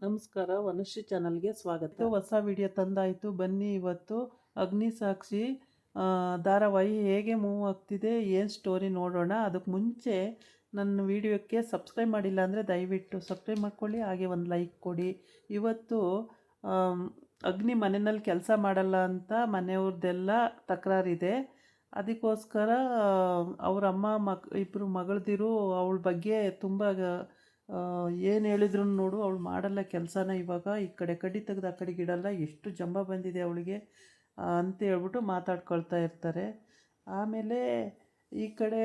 ನಮಸ್ಕಾರ, ವನಶ್ರೀ ಚಾನಲ್ಗೆ ಸ್ವಾಗತ. ಹೊಸ ವಿಡಿಯೋ ತಂದಾಯಿತು. ಬನ್ನಿ ಇವತ್ತು ಅಗ್ನಿಸಾಕ್ಷಿ ಧಾರಾವಾಹಿ ಹೇಗೆ ಮೂವ್ ಆಗ್ತಿದೆ, ಏನು ಸ್ಟೋರಿ ನೋಡೋಣ. ಅದಕ್ಕೆ ಮುಂಚೆ ನನ್ನ ವಿಡಿಯೋಕ್ಕೆ ಸಬ್ಸ್ಕ್ರೈಬ್ ಮಾಡಿಲ್ಲ ಅಂದರೆ ದಯವಿಟ್ಟು ಸಬ್ಸ್ಕ್ರೈಬ್ ಮಾಡ್ಕೊಳ್ಳಿ, ಹಾಗೆ ಒಂದು ಲೈಕ್ ಕೊಡಿ. ಇವತ್ತು ಅಗ್ನಿ ಮನೆಯಲ್ಲಿ ಕೆಲಸ ಮಾಡಲ್ಲ ಅಂತ ಮನೆಯವ್ರದ್ದೆಲ್ಲ ತಕರಾರಿದೆ. ಅದಕ್ಕೋಸ್ಕರ ಅವ್ರ ಅಮ್ಮ ಇಬ್ಬರು ಮಗಳದಿರು ಅವಳ ಬಗ್ಗೆ ತುಂಬ ಏನು ಹೇಳಿದ್ರು ನೋಡು, ಅವಳು ಮಾಡಲ್ಲ ಕೆಲಸನ. ಇವಾಗ ಈ ಕಡೆ ಕಡ್ಡಿ ತೆಗೆದು ಆ ಕಡೆಗೆ ಇಡಲ್ಲ, ಎಷ್ಟು ಜಂಬ ಬಂದಿದೆ ಅವಳಿಗೆ ಅಂತ ಹೇಳ್ಬಿಟ್ಟು ಮಾತಾಡ್ಕೊಳ್ತಾ ಇರ್ತಾರೆ. ಆಮೇಲೆ ಈ ಕಡೆ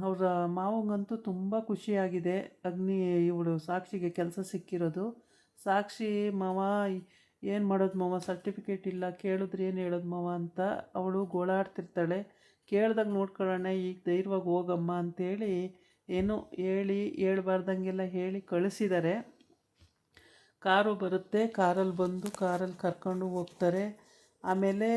ಅವರ ಮಾವಂಗಂತೂ ತುಂಬ ಖುಷಿಯಾಗಿದೆ ಅಗ್ನಿ ಇವಳು ಸಾಕ್ಷಿಗೆ ಕೆಲಸ ಸಿಕ್ಕಿರೋದು. ಸಾಕ್ಷಿ ಮಾವ ಏನು ಮಾಡೋದು ಮಾವ, ಸರ್ಟಿಫಿಕೇಟ್ ಇಲ್ಲ, ಕೇಳಿದ್ರೆ ಏನು ಹೇಳೋದು ಮಾವ ಅಂತ ಅವಳು ಗೋಳಾಡ್ತಿರ್ತಾಳೆ. ಕೇಳ್ದಾಗ ನೋಡ್ಕೊಳ್ಳೋಣ, ಈಗ ಧೈರ್ಯವಾಗಿ ಹೋಗಮ್ಮ ಅಂತೇಳಿ ಏನೋ ಹೇಳ್ಬಾರ್ದಂಗೆಲ್ಲ ಹೇಳಿ ಕಳಿಸಿದ್ದಾರೆ. ಕಾರು ಬರುತ್ತೆ, ಕಾರಲ್ಲಿ ಬಂದು ಕಾರಲ್ಲಿ ಕರ್ಕೊಂಡು ಹೋಗ್ತಾರೆ. ಆಮೇಲೆ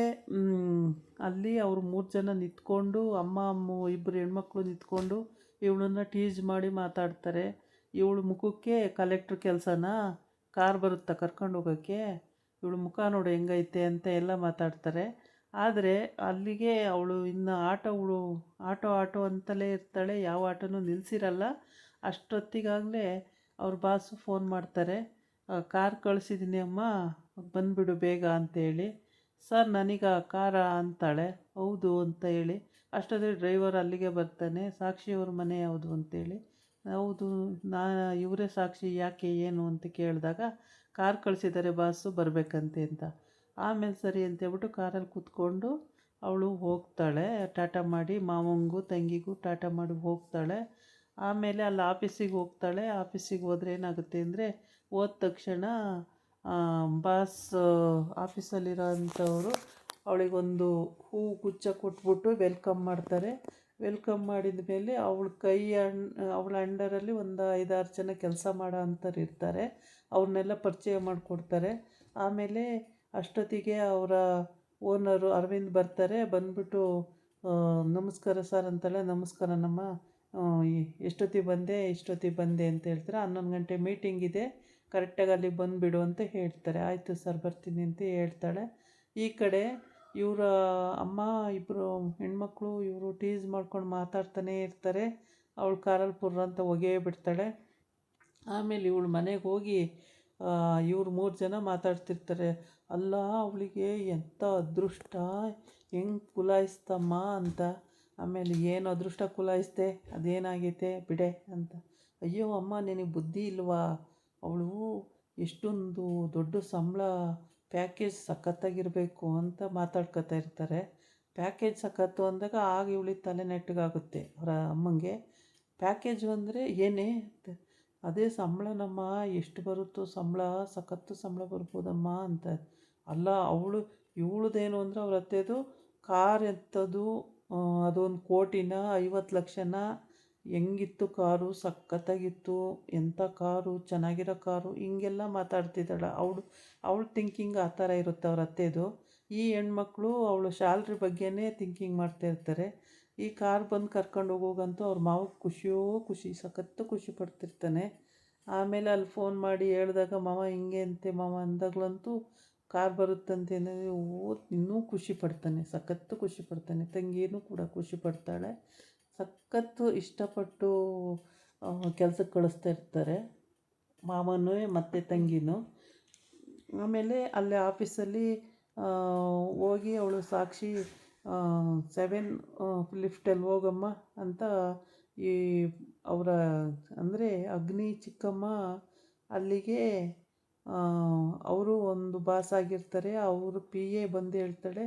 ಅಲ್ಲಿ ಅವರು 3 ಜನ ನಿಂತ್ಕೊಂಡು, ಅಮ್ಮ ಇಬ್ಬರು ಹೆಣ್ಮಕ್ಳು ನಿಂತ್ಕೊಂಡು ಇವಳನ್ನ ಟೀಸ್ ಮಾಡಿ ಮಾತಾಡ್ತಾರೆ. ಇವಳು ಮುಖಕ್ಕೆ ಕಲೆಕ್ಟ್ರ್ ಕೆಲಸನ, ಕಾರ್ ಬರುತ್ತಾ ಕರ್ಕೊಂಡು ಹೋಗೋಕ್ಕೆ, ಇವಳು ಮುಖ ನೋಡು ಹೆಂಗೈತೆ ಅಂತ ಎಲ್ಲ ಮಾತಾಡ್ತಾರೆ. ಆದರೆ ಅಲ್ಲಿಗೆ ಅವಳು ಇನ್ನು ಆಟೋ ಅಂತಲೇ ಇರ್ತಾಳೆ, ಯಾವ ಆಟೋನೂ ನಿಲ್ಲಿಸಿರಲ್ಲ. ಅಷ್ಟೊತ್ತಿಗಾಗಲೇ ಅವ್ರ ಬಾಸು ಫೋನ್ ಮಾಡ್ತಾರೆ, ಕಾರ್ ಕಳಿಸಿದ್ದೀನಿ ಅಮ್ಮ, ಬಂದುಬಿಡು ಬೇಗ ಅಂತೇಳಿ. ಸರ್ ನನಗ ಕಾರ ಅಂತಾಳೆ. ಹೌದು ಅಂತ ಹೇಳಿ ಅಷ್ಟೊತ್ತಿಗೆ ಡ್ರೈವರ್ ಅಲ್ಲಿಗೆ ಬರ್ತಾನೆ. ಸಾಕ್ಷಿಯವ್ರ ಮನೆ ಯಾವುದು ಅಂತೇಳಿ. ಹೌದು, ಇವರೇ ಸಾಕ್ಷಿ, ಯಾಕೆ ಏನು ಅಂತ ಕೇಳಿದಾಗ ಕಾರ್ ಕಳಿಸಿದ್ದಾರೆ ಬಾಸು ಬರಬೇಕಂತೆ ಅಂತ. ಆಮೇಲೆ ಸರಿ ಅಂತೇಳ್ಬಿಟ್ಟು ಕಾರಲ್ಲಿ ಕೂತ್ಕೊಂಡು ಅವಳು ಹೋಗ್ತಾಳೆ. ಟಾಟಾ ಮಾಡಿ ಮಾವಂಗೂ ತಂಗಿಗೂ ಟಾಟಾ ಮಾಡಿ ಹೋಗ್ತಾಳೆ. ಆಮೇಲೆ ಅಲ್ಲಿ ಆಫೀಸಿಗೆ ಹೋಗ್ತಾಳೆ. ಆಫೀಸಿಗೆ ಹೋದ್ರೆ ಏನಾಗುತ್ತೆ ಅಂದರೆ, ಹೋದ ತಕ್ಷಣ ಬಾಸ್ ಆಫೀಸಲ್ಲಿರೋ ಅಂಥವರು ಅವಳಿಗೊಂದು ಹೂ ಗುಚ್ಛ ಕೊಟ್ಬಿಟ್ಟು ವೆಲ್ಕಮ್ ಮಾಡ್ತಾರೆ. ವೆಲ್ಕಮ್ ಮಾಡಿದ ಮೇಲೆ ಅವಳ ಅಂಡರಲ್ಲಿ ಒಂದು 5-6 ಜನ ಕೆಲಸ ಮಾಡೋ ಅಂಥವ್ರು ಇರ್ತಾರೆ. ಅವ್ರನ್ನೆಲ್ಲ ಪರಿಚಯ ಮಾಡಿಕೊಡ್ತಾರೆ. ಆಮೇಲೆ ಅಷ್ಟೊತ್ತಿಗೆ ಅವರ ಓನರು ಅರವಿಂದ್ ಬರ್ತಾರೆ. ಬಂದ್ಬಿಟ್ಟು ನಮಸ್ಕಾರ ಸರ್ ಅಂತಾಳೆ. ನಮಸ್ಕಾರ ನಮ್ಮ, ಇಷ್ಟೊತ್ತಿಗೆ ಬಂದೆ ಅಂತ ಹೇಳ್ತಾರೆ. 11 ಗಂಟೆ ಮೀಟಿಂಗ್ ಇದೆ, ಕರೆಕ್ಟಾಗಿ ಅಲ್ಲಿಗೆ ಬಂದುಬಿಡು ಅಂತ ಹೇಳ್ತಾರೆ. ಆಯಿತು ಸರ್ ಬರ್ತೀನಿ ಅಂತ ಹೇಳ್ತಾಳೆ. ಈ ಕಡೆ ಇವರ ಅಮ್ಮ ಇಬ್ಬರು ಹೆಣ್ಮಕ್ಳು ಇವರು ಟೀಸ್ ಮಾಡ್ಕೊಂಡು ಮಾತಾಡ್ತಾನೇ ಇರ್ತಾರೆ. ಅವಳು ಕಾರಲ್ಲಿ ಪುರ್ರ ಅಂತ ಹೊಗೆ ಬಿಡ್ತಾಳೆ. ಆಮೇಲೆ ಇವಳು ಮನೆಗೆ ಹೋಗಿ ಇವ್ರು 3 ಜನ ಮಾತಾಡ್ತಿರ್ತಾರೆ. ಅಲ್ಲ ಅವಳಿಗೆ ಎಂಥ ಅದೃಷ್ಟ, ಹೆಂಗೆ ಕುಲಾಯಿಸ್ತಮ್ಮ ಅಂತ. ಆಮೇಲೆ ಏನು ಅದೃಷ್ಟ ಕುಲಾಯಿಸ್ದೆ, ಅದೇನಾಗೈತೆ ಬಿಡೆ ಅಂತ. ಅಯ್ಯೋ ಅಮ್ಮ ನಿನಗೆ ಬುದ್ಧಿ ಇಲ್ವಾ, ಅವಳು ಎಷ್ಟೊಂದು ದೊಡ್ಡ ಸಂಬಳ, ಪ್ಯಾಕೇಜ್ ಸಖತ್ತಾಗಿರಬೇಕು ಅಂತ ಮಾತಾಡ್ಕೊತಾ ಇರ್ತಾರೆ. ಪ್ಯಾಕೇಜ್ ಸಖತ್ತು ಅಂದಾಗ ಆಗ ಇವಳಿಗೆ ತಲೆ ನೆಟ್ಟಗಾಗುತ್ತೆ ಅವರ ಅಮ್ಮಂಗೆ. ಪ್ಯಾಕೇಜು ಅಂದರೆ ಏನೇ, ಅದೇ ಸಂಬಳನಮ್ಮ, ಎಷ್ಟು ಬರುತ್ತೋ ಸಂಬಳ, ಸಖತ್ತು ಸಂಬಳ ಬರ್ಬೋದಮ್ಮ ಅಂತ. ಅಲ್ಲ ಇವಳದೇನು ಅಂದರೆ ಅವ್ರ ಅತ್ತೆದು ಕಾರ್ ಎತ್ತದು, ಅದೊಂದು 1 ಕೋಟಿನ 50 ಲಕ್ಷನ. ಹೆಂಗಿತ್ತು ಕಾರು, ಸಖತ್ತಾಗಿತ್ತು, ಎಂಥ ಕಾರು, ಚೆನ್ನಾಗಿರೋ ಕಾರು, ಹಿಂಗೆಲ್ಲ ಮಾತಾಡ್ತಿದ್ದಾಳೆ. ಅವಳು ಥಿಂಕಿಂಗ್ ಆ ಥರ ಇರುತ್ತೆ ಅವ್ರ ಅತ್ತೆದು. ಈ ಹೆಣ್ಮಕ್ಳು ಅವಳು ಸ್ಯಾಲ್ರಿ ಬಗ್ಗೆನೇ ಥಿಂಕಿಂಗ್ ಮಾಡ್ತಾಯಿರ್ತಾರೆ. ಈ ಕಾರ್ ಬಂದು ಕರ್ಕೊಂಡು ಹೋಗೋಗಂತೂ ಅವ್ರ ಮಾವಕ್ಕೆ ಖುಷಿ, ಸಖತ್ತು ಖುಷಿ ಪಡ್ತಿರ್ತಾನೆ. ಆಮೇಲೆ ಅಲ್ಲಿ ಫೋನ್ ಮಾಡಿ ಹೇಳಿದಾಗ ಮಾವ ಹಿಂಗೆ ಅಂತೆ ಮಾವ ಅಂದಾಗಲಂತೂ ಕಾರ್ ಬರುತ್ತಂತೆ ಇನ್ನೂ ಖುಷಿ ಪಡ್ತಾನೆ, ಸಖತ್ತು ಖುಷಿ ಪಡ್ತಾನೆ. ತಂಗಿನೂ ಕೂಡ ಖುಷಿ ಪಡ್ತಾಳೆ. ಸಖತ್ತು ಇಷ್ಟಪಟ್ಟು ಕೆಲಸಕ್ಕೆ ಕಳಿಸ್ತಾ ಇರ್ತಾರೆ ಮಾವನೂ ಮತ್ತು ತಂಗಿನೂ. ಆಮೇಲೆ ಅಲ್ಲೇ ಆಫೀಸಲ್ಲಿ ಹೋಗಿ ಅವಳು ಸಾಕ್ಷಿ 7 ಲಿಫ್ಟಲ್ಲಿ ಹೋಗಮ್ಮ ಅಂತ ಈ ಅವರ ಅಂದರೆ ಅಗ್ನಿ ಚಿಕ್ಕಮ್ಮ ಅಲ್ಲಿಗೆ ಅವರು ಒಂದು ಬಾಸ್ ಆಗಿರ್ತಾರೆ. ಅವರು PA ಬಂದು ಹೇಳ್ತಾಳೆ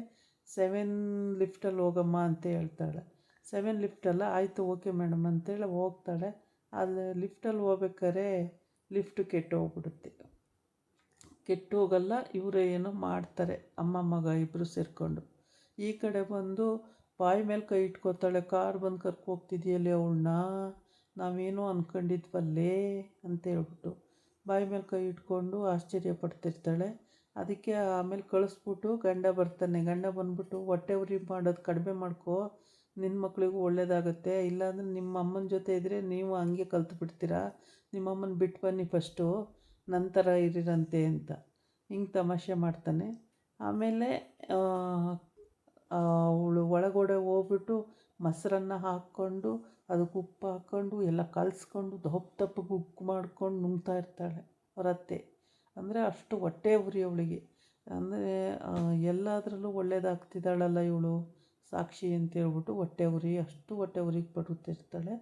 7 ಲಿಫ್ಟಲ್ಲಿ ಹೋಗಮ್ಮ ಅಂತ ಹೇಳ್ತಾಳೆ. 7 ಲಿಫ್ಟಲ್ಲ, ಆಯಿತು ಓಕೆ ಮೇಡಮ್ ಅಂತೇಳಿ ಹೋಗ್ತಾಳೆ. ಅಲ್ಲಿ ಲಿಫ್ಟಲ್ಲಿ ಹೋಗ್ಬೇಕಾದ್ರೆ ಲಿಫ್ಟು ಕೆಟ್ಟೋಗ್ಬಿಡುತ್ತೆ. ಕೆಟ್ಟೋಗಲ್ಲ, ಇವರೇ ಏನೋ ಮಾಡ್ತಾರೆ ಅಮ್ಮ ಮಗ ಇಬ್ಬರು ಸೇರಿಕೊಂಡು. ಈ ಕಡೆ ಬಂದು ಬಾಯಿ ಮೇಲೆ ಕೈ ಇಟ್ಕೋತಾಳೆ. ಕಾರ್ ಬಂದು ಕರ್ಕೋಗ್ತಿದೆಯಲ್ಲೇ ಅವಳನ್ನ, ನಾವೇನೋ ಅಂದ್ಕೊಂಡಿದ್ವಲ್ಲೇ ಅಂತ ಹೇಳ್ಬಿಟ್ಟು ಬಾಯಿ ಮೇಲೆ ಕೈ ಇಟ್ಕೊಂಡು ಆಶ್ಚರ್ಯ ಪಡ್ತಿರ್ತಾಳೆ. ಅದಕ್ಕೆ ಆಮೇಲೆ ಕಳಿಸ್ಬಿಟ್ಟು ಗಂಡ ಬರ್ತಾನೆ. ಗಂಡ ಬಂದ್ಬಿಟ್ಟು ಹೊಟ್ಟೆ ಉರಿ ಮಾಡೋದು ಕಡಿಮೆ ಮಾಡ್ಕೊ, ನಿನ್ನ ಮಕ್ಕಳಿಗೂ ಒಳ್ಳೆಯದಾಗುತ್ತೆ. ಇಲ್ಲಾಂದರೆ ನಿಮ್ಮ ಅಮ್ಮನ ಜೊತೆ ಇದ್ದರೆ ನೀವು ಹಂಗೆ ಕಲ್ತು ಬಿಡ್ತೀರಾ, ನಿಮ್ಮ ಅಮ್ಮನ ಬಿಟ್ಟು ಬನ್ನಿ ಫಸ್ಟು ನಂತರ ಇರಿರಂತೆ ಅಂತ ಹಿಂಗೆ ತಮಾಷೆ ಮಾಡ್ತಾನೆ. ಆಮೇಲೆ ಅವಳು ಒಳಗಡೆ ಹೋಗ್ಬಿಟ್ಟು ಮೊಸರನ್ನ ಹಾಕ್ಕೊಂಡು ಅದಕ್ಕೆ ಉಪ್ಪು ಹಾಕ್ಕೊಂಡು ಎಲ್ಲ ಕಲಿಸ್ಕೊಂಡು ದಪ್ಪಗೆ ಉಪ್ಪು ಮಾಡ್ಕೊಂಡು ನುಂಗ್ತಾ ಇರ್ತಾಳೆ ಅವರತ್ತೆ. ಅಂದರೆ ಅಷ್ಟು ಹೊಟ್ಟೆ ಉರಿ ಅವಳಿಗೆ. ಅಂದರೆ ಎಲ್ಲದರಲ್ಲೂ ಒಳ್ಳೇದಾಗ್ತಿದ್ದಾಳಲ್ಲ ಇವಳು ಸಾಕ್ಷಿ ಅಂತ ಹೇಳ್ಬಿಟ್ಟು ಹೊಟ್ಟೆ ಉರಿ, ಅಷ್ಟು ಹೊಟ್ಟೆ ಉರಿಗೆ ಪಡುತ್ತಿರ್ತಾಳೆ.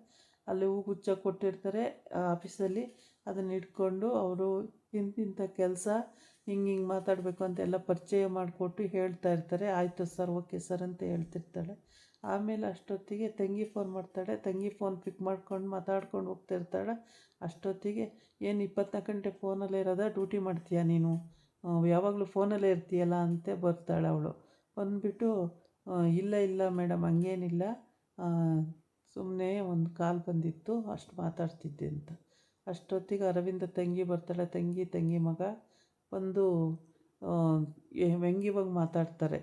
ಅಲ್ಲಿ ಹೂಗುಚ್ಛ ಕೊಟ್ಟಿರ್ತಾರೆ ಆಫೀಸಲ್ಲಿ, ಅದನ್ನ ಇಟ್ಕೊಂಡು ಅವರು ಇಂತಿಂಥ ಕೆಲಸ ಹಿಂಗೆ ಮಾತಾಡಬೇಕು ಅಂತೆಲ್ಲ ಪರಿಚಯ ಮಾಡಿಕೊಟ್ಟು ಹೇಳ್ತಾ ಇರ್ತಾರೆ. ಆಯಿತು ಸರ್, ಓಕೆ ಸರ್ ಅಂತ ಹೇಳ್ತಿರ್ತಾಳೆ. ಆಮೇಲೆ ಅಷ್ಟೊತ್ತಿಗೆ ತಂಗಿ ಫೋನ್ ಮಾಡ್ತಾಳೆ. ತಂಗಿ ಫೋನ್ ಪಿಕ್ ಮಾಡ್ಕೊಂಡು ಮಾತಾಡ್ಕೊಂಡು ಹೋಗ್ತಿರ್ತಾಳೆ. ಅಷ್ಟೊತ್ತಿಗೆ ಏನು 24 ಗಂಟೆ ಫೋನಲ್ಲೇ ಇರೋದಾ, ಡ್ಯೂಟಿ ಮಾಡ್ತೀಯಾ ನೀನು, ಯಾವಾಗಲೂ ಫೋನಲ್ಲೇ ಇರ್ತೀಯಲ್ಲ ಅಂತ ಬರ್ತಾಳೆ ಅವಳು. ಬಂದುಬಿಟ್ಟು ಇಲ್ಲ ಇಲ್ಲ ಮೇಡಮ್ ಹಂಗೇನಿಲ್ಲ, ಸುಮ್ಮನೆ ಒಂದು ಕಾಲ್ ಬಂದಿತ್ತು ಅಷ್ಟು ಮಾತಾಡ್ತಿದ್ದೆ ಅಂತ. ಅಷ್ಟೊತ್ತಿಗೆ ಅರವಿಂದ ತಂಗಿ ಬರ್ತಾಳೆ. ತಂಗಿ ಮಗ ಬಂದು ವ್ಯಂಗ್ಯವಾಗಿ ಮಾತಾಡ್ತಾರೆ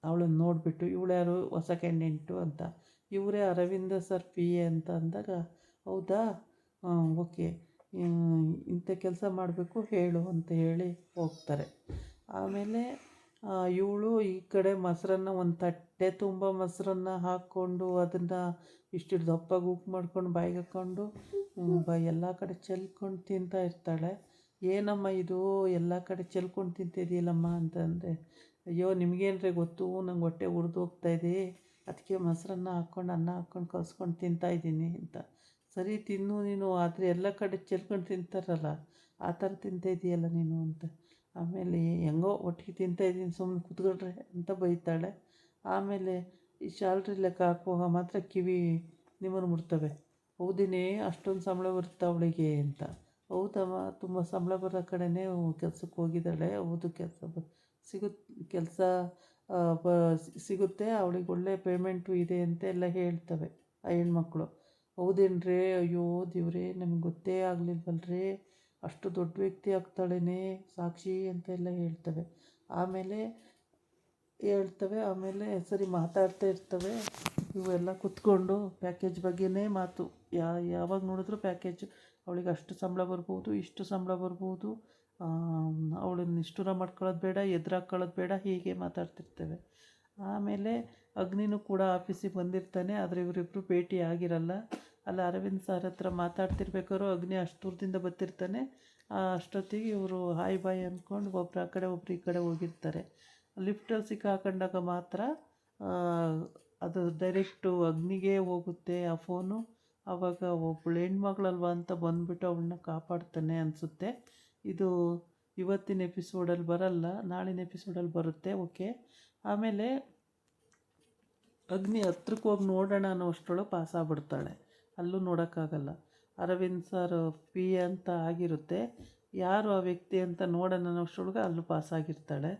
ಅವಳನ್ನು ನೋಡಿಬಿಟ್ಟು. ಇವಳು ಯಾರು, ಹೊಸ ಕ್ಯಾಂಡಿಡೇಟು ಅಂತ. ಇವರೇ ಅರವಿಂದ ಸರ್ ಪಿ ಎ ಅಂತ ಅಂದಾಗ, ಹೌದಾ, ಓಕೆ, ಇಂಥ ಕೆಲಸ ಮಾಡಬೇಕು ಹೇಳು ಅಂತ ಹೇಳಿ ಹೋಗ್ತಾರೆ. ಆಮೇಲೆ ಇವಳು ಈ ಕಡೆ ಮೊಸರನ್ನ ಒಂದು ತಟ್ಟೆ ತುಂಬ ಮೊಸರನ್ನ ಹಾಕ್ಕೊಂಡು ಅದನ್ನು ಇಷ್ಟು ದಪ್ಪಗೆ ಉಪ್ಪು ಮಾಡ್ಕೊಂಡು ಬಾಯಿಗೆ ಹಾಕ್ಕೊಂಡು ಎಲ್ಲ ಕಡೆ ಚೆಲ್ಕೊಂಡು ತಿಂತಾ ಇರ್ತಾಳೆ. ಏನಮ್ಮ ಇದು ಎಲ್ಲ ಕಡೆ ಚೆಲ್ಕೊಂಡು ತಿಂತಿದೆಯಲ್ಲಮ್ಮ ಅಂತಂದರೆ, ಅಯ್ಯೋ ನಿಮಗೇನ್ರಿ ಗೊತ್ತು, ನಂಗೆ ಹೊಟ್ಟೆ ಉರಿದು ಹೋಗ್ತಾಯಿದೆ, ಅದಕ್ಕೆ ಮೊಸರನ್ನ ಹಾಕ್ಕೊಂಡು ಅನ್ನ ಹಾಕ್ಕೊಂಡು ಕಲ್ಸ್ಕೊಂಡು ತಿಂತಾಯಿದ್ದೀನಿ ಅಂತ. ಸರಿ ತಿನ್ನು ನೀನು, ಆದರೆ ಎಲ್ಲ ಕಡೆ ಚೆಲ್ಕೊಂಡು ತಿಂತಾರಲ್ಲ ಆ ಥರ ತಿಂತಾಯಿದ್ದೀಯಲ್ಲ ನೀನು ಅಂತ. ಆಮೇಲೆ ಹೆಂಗೋ ಒಟ್ಟಿಗೆ ತಿಂತಾಯಿದ್ದೀನಿ ಸುಮ್ಮನೆ ಕೂತ್ಕೊಳ್ರೆ ಅಂತ ಬೈತಾಳೆ. ಆಮೇಲೆ ಈ ಸ್ಯಾಲ್ರಿ ಲೆಕ್ಕ ಹಾಕುವಾಗ ಮಾತ್ರ ಕಿವಿ ನಿಮ್ಮನ್ನು ಮುಡ್ತವೆ. ಹೌದಿನೇ, ಅಷ್ಟೊಂದು ಸಂಬಳ ಬರುತ್ತೆ ಅವಳಿಗೆ ಅಂತ. ಹೌದಮ್ಮ, ತುಂಬ ಸಂಬಳ ಬರೋ ಕಡೆನೇ ಕೆಲ್ಸಕ್ಕೆ ಹೋಗಿದ್ದಾಳೆ. ಹೌದು, ಕೆಲಸ ಸಿಗುತ್ತೆ ಅವಳಿಗೆ, ಒಳ್ಳೆ ಪೇಮೆಂಟು ಇದೆ ಅಂತ ಎಲ್ಲ ಹೇಳ್ತವೆ ಆ ಹೆಣ್ಮಕ್ಳು. ಹೌದೇನ್ರಿ, ಅಯ್ಯೋ ದೇವ್ರೇ, ನಮ್ಗೆ ಗೊತ್ತೇ ಆಗಲಿಲ್ವಲ್ರಿ, ಅಷ್ಟು ದೊಡ್ಡ ವ್ಯಕ್ತಿ ಆಗ್ತಾಳೇನೆ ಸಾಕ್ಷಿ ಅಂತ ಎಲ್ಲ ಹೇಳ್ತವೆ. ಆಮೇಲೆ ಸರಿ ಮಾತಾಡ್ತಾ ಇರ್ತವೆ. ಇವೆಲ್ಲ ಕುತ್ಕೊಂಡು ಪ್ಯಾಕೇಜ್ ಬಗ್ಗೆನೇ ಮಾತು, ಯಾವಾಗ ನೋಡಿದ್ರು ಪ್ಯಾಕೇಜು. ಅವಳಿಗೆ ಅಷ್ಟು ಸಂಬಳ ಬರ್ಬೋದು, ಇಷ್ಟು ಸಂಬಳ ಬರ್ಬೋದು, ಅವಳನ್ನ ನಿಷ್ಠುರ ಮಾಡ್ಕೊಳ್ಳೋದು ಬೇಡ, ಎದುರಾಕೊಳ್ಳೋದು ಬೇಡ, ಹೀಗೆ ಮಾತಾಡ್ತಿರ್ತೇವೆ. ಆಮೇಲೆ ಅಗ್ನಿನೂ ಕೂಡ ಆಫೀಸಿಗೆ ಬಂದಿರ್ತಾನೆ, ಆದರೆ ಇವರಿಬ್ಬರು ಭೇಟಿ ಆಗಿರಲ್ಲ. ಅಲ್ಲಿ ಅರವಿಂದ್ ಸರ್ ಹತ್ರ ಮಾತಾಡ್ತಿರ್ಬೇಕಾದ್ರು ಅಗ್ನಿ ಅಷ್ಟು ದೂರದಿಂದ ಬರ್ತಿರ್ತಾನೆ. ಅಷ್ಟೊತ್ತಿಗೆ ಇವರು ಹಾಯ್ ಬಾಯ್ ಅಂದ್ಕೊಂಡು ಒಬ್ರು ಆ ಕಡೆ ಒಬ್ರು ಈ ಕಡೆ ಹೋಗಿರ್ತಾರೆ. ಲಿಫ್ಟಲ್ಲಿ ಸಿಕ್ಕಾಕೊಂಡಾಗ ಮಾತ್ರ ಅದು ಡೈರೆಕ್ಟು ಅಗ್ನಿಗೆ ಹೋಗುತ್ತೆ ಆ ಫೋನು. ಆವಾಗ ಒಬ್ಬಳು ಹೆಣ್ಮಗಳಲ್ವ ಅಂತ ಬಂದುಬಿಟ್ಟು ಅವಳನ್ನ ಕಾಪಾಡ್ತಾನೆ ಅನಿಸುತ್ತೆ. ಇದು ಇವತ್ತಿನ ಎಪಿಸೋಡಲ್ಲಿ ಬರಲ್ಲ, ನಾಳಿನ ಎಪಿಸೋಡಲ್ಲಿ ಬರುತ್ತೆ. ಓಕೆ. ಆಮೇಲೆ ಅಗ್ನಿ ಹತ್ರಕ್ಕೆ ಹೋಗಿ ನೋಡೋಣ ಅನ್ನೋ ಅಷ್ಟರೊಳಗೆ ಪಾಸ್ ಆಗ್ಬಿಡ್ತಾಳೆ. ಅಲ್ಲೂ ನೋಡೋಕ್ಕಾಗಲ್ಲ. ಅರವಿಂದ್ ಸರ್ ಪಿ ಅಂತ ಆಗಿರುತ್ತೆ. ಯಾರು ಆ ವ್ಯಕ್ತಿ ಅಂತ ನೋಡೋಣ ಅನ್ನೋ ಅಷ್ಟರೊಳಗೆ ಅಲ್ಲೂ ಪಾಸಾಗಿರ್ತಾಳೆ.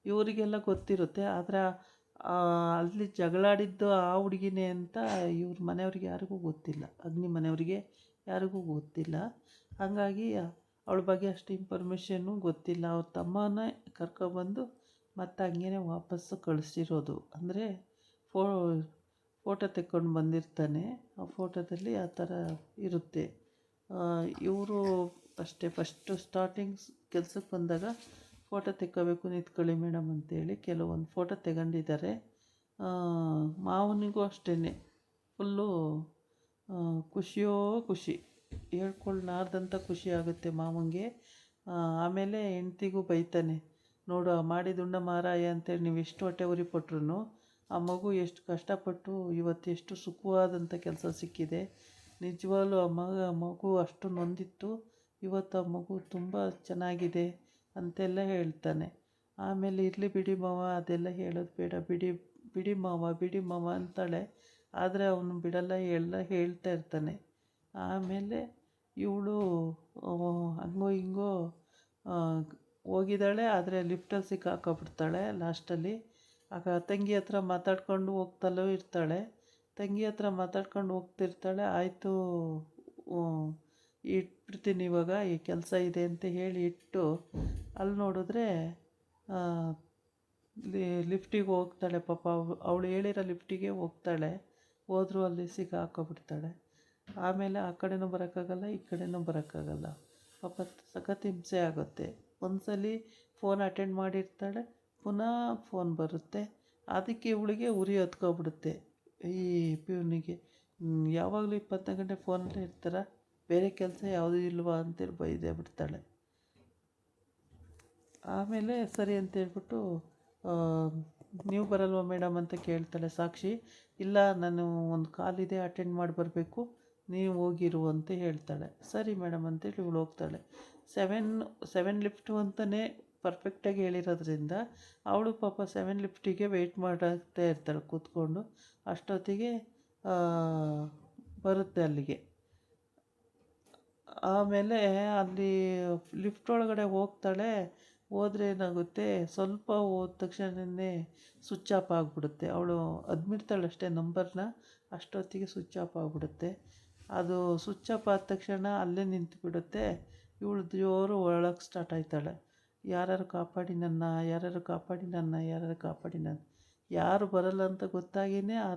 ಇವರಿಗೆಲ್ಲ ಗೊತ್ತಿರುತ್ತೆ, ಆದರೆ ಅಲ್ಲಿ ಜಗಳಾಡಿದ್ದು ಆ ಹುಡುಗಿನೇ ಅಂತ ಇವ್ರ ಮನೆಯವ್ರಿಗೆ ಯಾರಿಗೂ ಗೊತ್ತಿಲ್ಲ. ಅಗ್ನಿ ಮನೆಯವರಿಗೆ ಯಾರಿಗೂ ಗೊತ್ತಿಲ್ಲ. ಹಾಗಾಗಿ ಅವಳ ಬಗ್ಗೆ ಅಷ್ಟು ಇನ್ಫಾರ್ಮೇಷನ್ನು ಗೊತ್ತಿಲ್ಲ. ಅವ್ರ ತಮ್ಮನೇ ಕರ್ಕೊಬಂದು ಮತ್ತು ಹಂಗೇ ವಾಪಸ್ಸು ಕಳಿಸಿರೋದು. ಅಂದರೆ ಫೋಟೋ ತೆಕ್ಕೊಂಡು ಬಂದಿರ್ತಾನೆ. ಆ ಫೋಟೋದಲ್ಲಿ ಆ ಥರ ಇರುತ್ತೆ. ಇವರು ಅಷ್ಟೇ ಫಸ್ಟು ಸ್ಟಾರ್ಟಿಂಗ್ಸ್ ಕೆಲ್ಸಕ್ಕೆ ಬಂದಾಗ ಫೋಟೋ ತೆಕ್ಕೋಬೇಕು ನಿಂತ್ಕೊಳ್ಳಿ ಮೇಡಮ್ ಅಂತೇಳಿ ಕೆಲವೊಂದು ಫೋಟೋ ತಗೊಂಡಿದ್ದಾರೆ. ಮಾವನಿಗೂ ಅಷ್ಟೇ ಫುಲ್ಲು ಖುಷಿಯೋ ಖುಷಿ, ಹೇಳ್ಕೊಳ್ಳಾರ್ದಂಥ ಖುಷಿ ಆಗುತ್ತೆ ಮಾವನಿಗೆ. ಆಮೇಲೆ ಹೆಂಡ್ತಿಗೂ ಬೈತಾನೆ, ನೋಡು ಮಾಡಿದುಂಡ ಮಾರಾಯ ಅಂತೇಳಿ ನೀವು ಎಷ್ಟು ಹೊಟ್ಟೆ ಉರಿ ಪಟ್ರು ಆ ಮಗು ಎಷ್ಟು ಕಷ್ಟಪಟ್ಟು ಇವತ್ತು ಎಷ್ಟು ಸುಖವಾದಂಥ ಕೆಲಸ ಸಿಕ್ಕಿದೆ. ನಿಜವಾಗ್ಲೂ ಆ ಮಗು ಅಷ್ಟು ನೊಂದಿತ್ತು, ಇವತ್ತು ಆ ಮಗು ತುಂಬ ಚೆನ್ನಾಗಿದೆ ಅಂತೆಲ್ಲ ಹೇಳ್ತಾನೆ. ಆಮೇಲೆ ಇರಲಿ ಬಿಡಿ ಮಾವ, ಅದೆಲ್ಲ ಹೇಳೋದು ಬೇಡ, ಬಿಡಿ ಮಾವ ಅಂತಾಳೆ. ಆದರೆ ಅವನು ಬಿಡಲ್ಲ, ಹೇಳ್ತಾ ಇರ್ತಾನೆ. ಆಮೇಲೆ ಇವಳು ಹಂಗೋ ಹಿಂಗೋ ಹೋಗಿದ್ದಾಳೆ, ಆದರೆ ಲಿಫ್ಟಲ್ಲಿ ಸಿಕ್ಕಾಕೊಬಿಡ್ತಾಳೆ ಲಾಸ್ಟಲ್ಲಿ. ಆಗ ತಂಗಿ ಹತ್ರ ಮಾತಾಡ್ಕೊಂಡು ಹೋಗ್ತಿರ್ತಾಳೆ. ಆಯಿತು ಇಟ್ಬಿಡ್ತೀನಿ ಇವಾಗ, ಈ ಕೆಲಸ ಇದೆ ಅಂತ ಹೇಳಿ ಇಟ್ಟು ಅಲ್ಲಿ ನೋಡಿದ್ರೆ ಲಿಫ್ಟಿಗೆ ಹೋಗ್ತಾಳೆ. ಪಾಪ ಅವಳು ಹೇಳಿರೋ ಲಿಫ್ಟಿಗೆ ಹೋಗ್ತಾಳೆ. ಹೋದರೂ ಅಲ್ಲಿ ಸಿಕ್ಕಾಕೊಬಿಡ್ತಾಳೆ. ಆಮೇಲೆ ಆ ಕಡೆನೂ ಬರೋಕ್ಕಾಗಲ್ಲ, ಈ ಕಡೆನೂ ಬರೋಕ್ಕಾಗಲ್ಲ. ಪಾಪ ಸಖತ್ ಹಿಂಸೆ ಆಗುತ್ತೆ. ಒಂದ್ಸಲಿ ಫೋನ್ ಅಟೆಂಡ್ ಮಾಡಿರ್ತಾಳೆ, ಪುನಃ ಫೋನ್ ಬರುತ್ತೆ. ಅದಕ್ಕೆ ಇವಳಿಗೆ ಉರಿ ಹತ್ಕೊಬಿಡುತ್ತೆ ಈ ಪ್ಯೂನಿಗೆ. ಯಾವಾಗಲೂ 24 ಗಂಟೆ ಫೋನಲ್ಲೇ ಇರ್ತಾರ, ಬೇರೆ ಕೆಲಸ ಯಾವುದೂ ಇಲ್ವಾ ಅಂತೇಳಿ ಬೈದೇ ಬಿಡ್ತಾಳೆ. ಆಮೇಲೆ ಸರಿ ಅಂತೇಳ್ಬಿಟ್ಟು ನೀವು ಬರಲ್ವಾ ಮೇಡಮ್ ಅಂತ ಕೇಳ್ತಾಳೆ ಸಾಕ್ಷಿ. ಇಲ್ಲ, ನಾನು ಒಂದು ಕಾಲಿದೆ, ಅಟೆಂಡ್ ಮಾಡಿ ಬರಬೇಕು, ನೀವು ಹೋಗಿರು ಅಂತ ಹೇಳ್ತಾಳೆ. ಸರಿ ಮೇಡಮ್ ಅಂತೇಳಿ ಇವಳು ಹೋಗ್ತಾಳೆ. 7 ಲಿಫ್ಟು ಅಂತಲೇ ಪರ್ಫೆಕ್ಟಾಗಿ ಹೇಳಿರೋದ್ರಿಂದ ಅವಳು ಪಾಪ 7 ಲಿಫ್ಟಿಗೆ ವೆಯ್ಟ್ ಮಾಡ್ತಾ ಇರ್ತಾಳೆ ಕೂತ್ಕೊಂಡು. ಅಷ್ಟೊತ್ತಿಗೆ ಬರುತ್ತೆ ಅಲ್ಲಿಗೆ. ಆಮೇಲೆ ಅಲ್ಲಿ ಲಿಫ್ಟ್ ಒಳಗಡೆ ಹೋಗ್ತಾಳೆ. ಹೋದರೆ ಏನಾಗುತ್ತೆ, ಸ್ವಲ್ಪ ಹೋದ ತಕ್ಷಣವೇ ಸ್ವಿಚ್ ಆಫ್ ಆಗಿಬಿಡುತ್ತೆ. ಅವಳು ಅದ್ಮಿಡ್ತಾಳಷ್ಟೇ ನಂಬರ್ನ, ಅಷ್ಟೊತ್ತಿಗೆ ಸ್ವಿಚ್ ಆಫ್ ಆಗಿಬಿಡುತ್ತೆ. ಅದು ಸ್ವಿಚ್ ಆಫ್ ಆದ ತಕ್ಷಣ ಅಲ್ಲೇ ನಿಂತುಬಿಡುತ್ತೆ. ಇವಳು ಜೋರು ಒಳಗೆ ಸ್ಟಾರ್ಟ್ ಆಯ್ತಾಳೆ, ಯಾರು ಕಾಪಾಡಿ ನನ್ನ, ಯಾರು ಕಾಪಾಡಿ ನನ್ನ, ಯಾರು ಕಾಪಾಡಿ ನನ್ನ. ಯಾರು ಬರಲ್ಲ ಅಂತ ಗೊತ್ತಾಗಿಯೇ ಆ